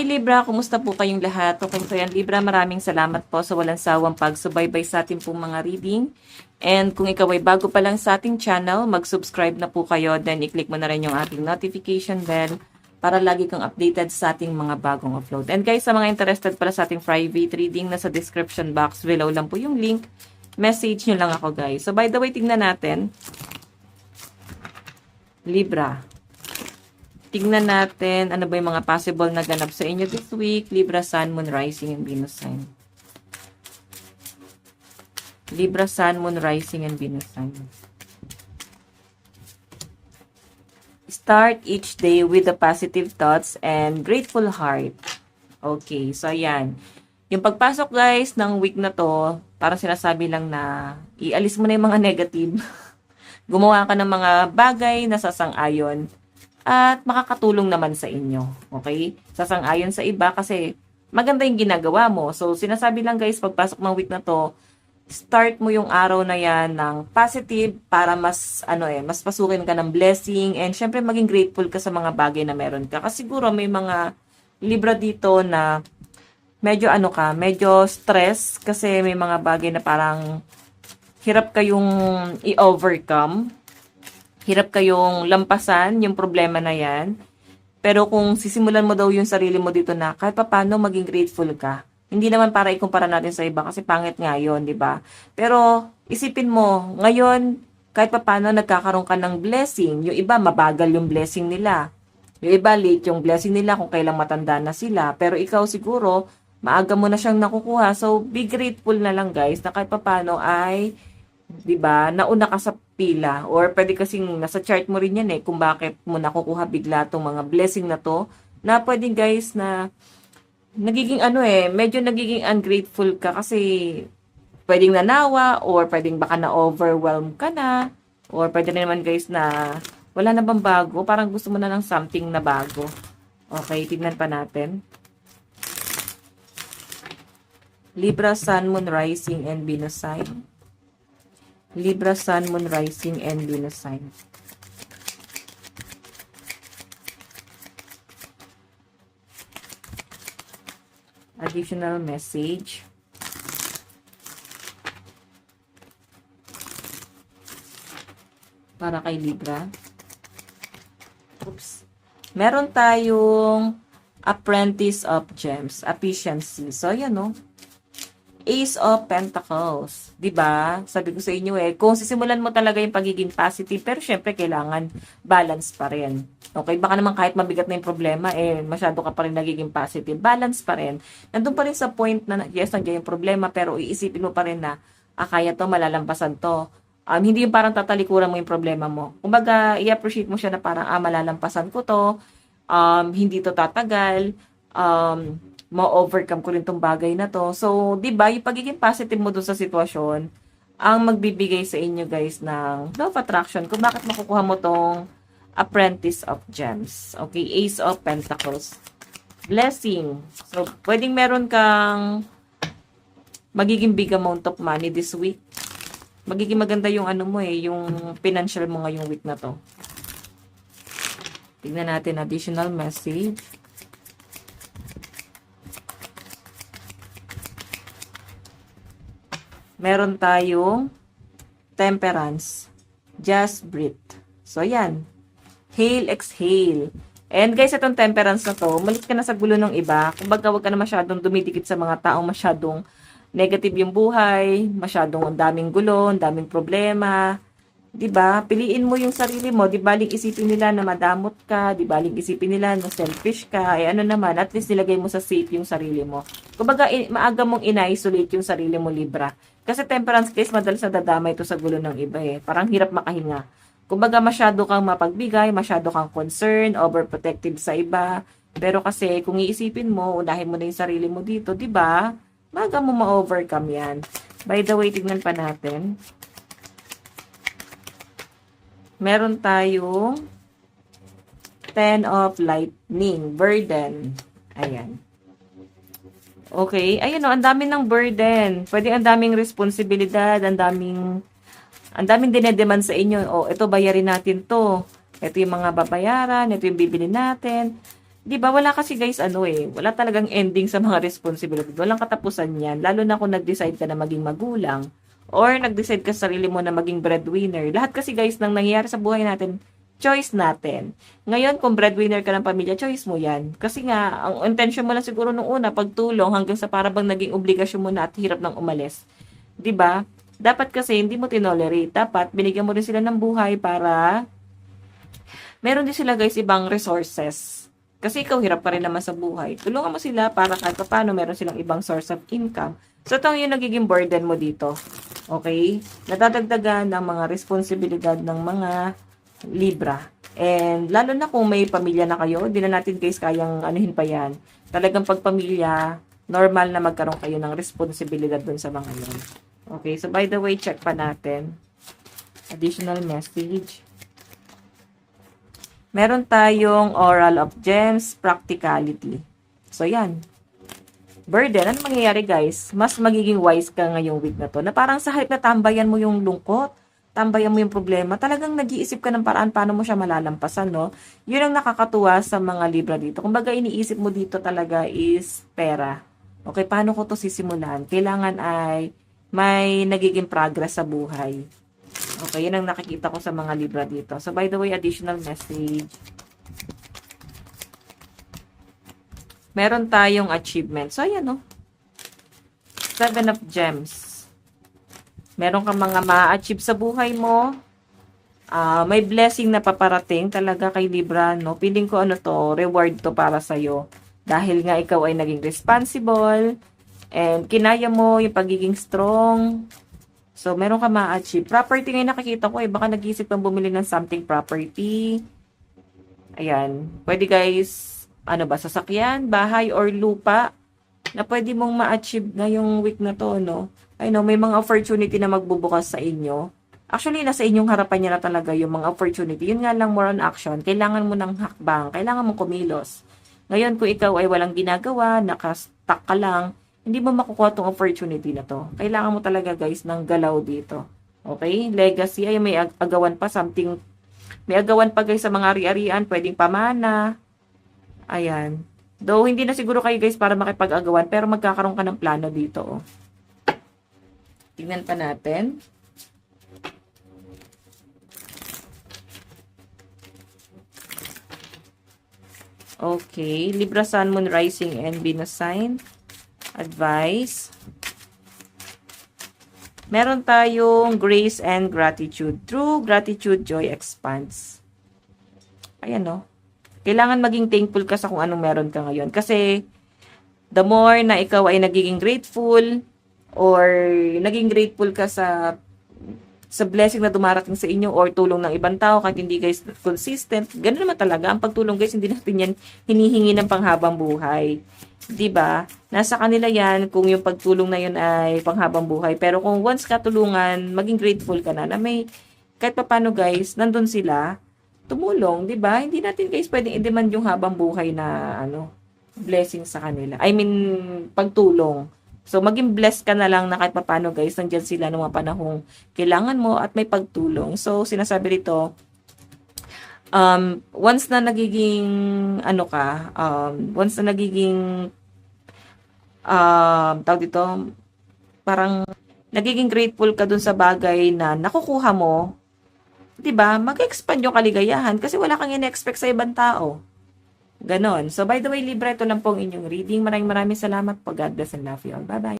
Hi Libra, kumusta po kayong lahat? Okay po yan Libra, maraming salamat po sa walang sawang pagsubaybay sa ating pong mga reading. And kung ikaw ay bago pa lang sa ating channel, mag-subscribe na po kayo, then i-click mo na rin yung ating notification bell para lagi kang updated sa ating mga bagong upload. And guys, sa mga interested pala sa ating private reading, nasa description box below lang po yung link. Message nyo lang ako guys. So by the way, tingnan natin. Libra. Tingnan natin ano ba yung mga possible na ganap sa inyo this week. Libra, Sun, Moon, Rising, and Venus sign. Libra, Sun, Moon, Rising, and Venus sign. Start each day with the positive thoughts and grateful heart. Okay, so ayan. Yung pagpasok guys ng week na to, parang sinasabi lang na ialis mo na yung mga negative. Gumawa ka ng mga bagay na sasang-ayon at makakatulong naman sa inyo. Okay? Sasang-ayon sa iba kasi maganda yung ginagawa mo. So, sinasabi lang guys, pagpasok ng week na to, start mo yung araw na yan ng positive para mas, mas pasukin ka ng blessing and syempre maging grateful ka sa mga bagay na meron ka. Kasi siguro may mga Libra dito na medyo medyo stress kasi may mga bagay na parang hirap kayong i-overcome. Hirap kayong lampasan yung problema na yan. Pero kung sisimulan mo daw yung sarili mo dito na kahit paano maging grateful ka. Hindi naman para ikumpara natin sa iba kasi pangit nga yun, di ba? Pero isipin mo, ngayon kahit paano nagkakaroon ka ng blessing. Yung iba mabagal yung blessing nila. Yung iba late yung blessing nila kung kailang matanda na sila. Pero ikaw siguro, maaga mo na siyang nakukuha. So be grateful na lang guys na kahit paano ay 'di ba? Nauna ka sa pila or pwede kasing nasa chart mo rin 'yan kung bakit mo nakukuha bigla tong mga blessing na to. Na pwedeng guys na nagiging medyo nagiging ungrateful ka kasi pwedeng nanawa or pwedeng baka na-overwhelm ka na or pwede naman guys na wala na bang bago, parang gusto mo na ng something na bago. Okay, tignan pa natin. Libra, Sun, Moon, Rising, and Venus sign. Libra, Sun, Moon, Rising, and Venus sign. Additional message. Para kay Libra. Oops. Meron tayong Apprentice of Gems, Efficiency. So, yan Ace of Pentacles. 'Di ba? Sabi ko sa inyo kung sisimulan mo talaga yung pagiging positive, pero syempre kailangan balance pa rin. Okay, baka naman kahit mabigat na yung problema, masyado ka pa rin nagiging positive. Balance pa rin. Nandun pa rin sa point na, yes, nandiyan yung problema, pero iisipin mo pa rin na, kaya to, malalampasan to. Hindi yung parang tatalikuran mo yung problema mo. Kumbaga, i-appreciate mo siya na parang, malalampasan ko to, hindi to tatagal, ma-overcome ko rin tong bagay na to. So, 'di ba, yung pagiging positive mo dun sa sitwasyon ang magbibigay sa inyo guys ng law of attraction kung bakit makukuha mo tong Apprentice of Gems. Okay, Ace of Pentacles. Blessing. So, pwedeng meron kang magiging big amount of money this week. Magiging maganda yung yung financial mo ngayong week na to. Tignan natin additional message. Meron tayong Temperance. Just breathe. So, yan. Hail, exhale. And guys, itong Temperance na to, malit ka na sa gulo ng iba. Kumbaga, huwag ka na masyadong dumidikit sa mga taong masyadong negative yung buhay, masyadong ang daming gulo, ang daming problema. 'Di ba? Piliin mo yung sarili mo, 'di baling isipin nila na madamot ka, 'di baling isipin nila na selfish ka, naman, at least nilagay mo sa safe yung sarili mo. Kumbaga, maaga mong ina-isolate yung sarili mo, Libra. Kasi Temperance case, madalas nadadamay ito sa gulo ng iba Parang hirap makahinga. Kumbaga, masyado kang mapagbigay, masyado kang concerned, overprotective sa iba. Pero kasi, kung iisipin mo, unahin mo na yung sarili mo dito, 'di ba? Maaga mo ma-overcome yan. By the way, tignan pa natin. Meron tayong Ten of Lightning, burden. Ayan. Okay, ayun ang dami ng burden. Pwede ang daming responsibilidad, ang daming dinedemand sa inyo. Ito bayarin natin to. Ito yung mga babayaran, ito yung bibili natin. 'Di ba wala kasi guys wala talagang ending sa mga responsibilidad. Walang katapusan 'yan. Lalo na kung nag-decide ka na maging magulang or nag-decide ka sa sarili mo na maging breadwinner. Lahat kasi guys ng nangyayari sa buhay natin, choice natin. Ngayon, kung breadwinner ka ng pamilya, choice mo 'yan. Kasi nga ang intention mo lang siguro nung una pagtulong hanggang sa para bang naging obligasyon mo na at hirap nang umalis. 'Di ba? Dapat kasi hindi mo tinolerate. Dapat binigyan mo rin sila ng buhay para meron din sila guys ibang resources. Kasi ikaw hirap ka rin naman sa buhay. Tulungan mo sila para kahit paano meron silang ibang source of income. So ito yung nagiging burden mo dito. Okay? Nadadagdagan ng mga responsibilidad ng mga Libra. And lalo na kung may pamilya na kayo, di na natin guys kayang anuhin pa yan. Talagang pag pamilya, normal na magkaroon kayo ng responsibilidad dun sa mga yun. Okay, so by the way, check pa natin. Additional message. Meron tayong oral of gems, practicality. So, yan. Burden. Ano mangyayari, guys? Mas magiging wise ka ngayong week na to. Na parang sa halip na tambayan mo yung lungkot, tambayan mo yung problema, talagang nag-iisip ka ng paraan paano mo siya malalampasan, no? Yun ang nakakatuwa sa mga Libra dito. Kumbaga, iniisip mo dito talaga is pera. Okay, paano ko to sisimulan? Kailangan ay may nagiging progress sa buhay. Okay, yun ang nakikita ko sa mga Libra dito. So, by the way, additional message. Meron tayong achievement. So, ayan, no? 7 of Gems. Meron kang mga ma-achieve sa buhay mo. May blessing na paparating talaga kay Libra, no? Piling ko ano to, reward to para sa'yo. Dahil nga ikaw ay naging responsible, and kinaya mo yung pagiging strong. So, meron ka ma-achieve. Property ngayon nakikita ko baka nag-iisip kang bumili ng something property. Ayan. Pwede guys, ano ba, sasakyan, bahay, or lupa na pwede mong ma-achieve ngayong week na to, no? I know, may mga opportunity na magbubukas sa inyo. Actually, nasa inyong harapan niya na talaga yung mga opportunity. Yun nga lang, more on action. Kailangan mo ng hakbang. Kailangan mong kumilos. Ngayon, kung ikaw ay walang ginagawa, nakastuck ka lang, hindi mo makukuha tong opportunity na to. Kailangan mo talaga guys ng galaw dito. Okay? Legacy ay may agawan pa something. May agawan pa guys sa mga ari-arian. Pwedeng pamana. Ayan. Though hindi na siguro kayo guys para makipag-agawan. Pero magkakaroon ka ng plano dito. Oh. Tingnan pa natin. Okay. Libra, Sun, Moon, Rising, and Venus sign. Advice. Meron tayong grace and gratitude. True gratitude, joy expands. Ayan, no? Kailangan maging thankful ka sa kung anong meron ka ngayon. Kasi, the more na ikaw ay nagiging grateful, or naging grateful ka sa blessing na dumarating sa inyo, or tulong ng ibang tao, kahit hindi guys consistent, ganun naman talaga. Ang pagtulong guys, hindi natin yan hinihingi ng panghabang buhay. 'Di ba? Nasa kanila 'yan kung yung pagtulong na 'yun ay panghabang buhay. Pero kung once ka tulungan, maging grateful ka na may kahit papaano guys, nandun sila tumulong, 'di ba? Hindi natin guys pwedeng i-demand yung habang buhay na blessing sa kanila. I mean, pagtulong. So maging blessed ka na lang na kahit papaano guys, nandiyan sila nung mga panahong kailangan mo at may pagtulong. So sinasabi rito, once na nagiging once na nagiging tawag dito, parang nagiging grateful ka dun sa bagay na nakukuha mo, 'di ba? Mag-expand yung kaligayahan kasi wala kang ina-expect sa ibang tao. Ganon. So by the way, Libra, ito lang pong inyong reading. Maraming salamat po. God bless and love you all. Bye-bye.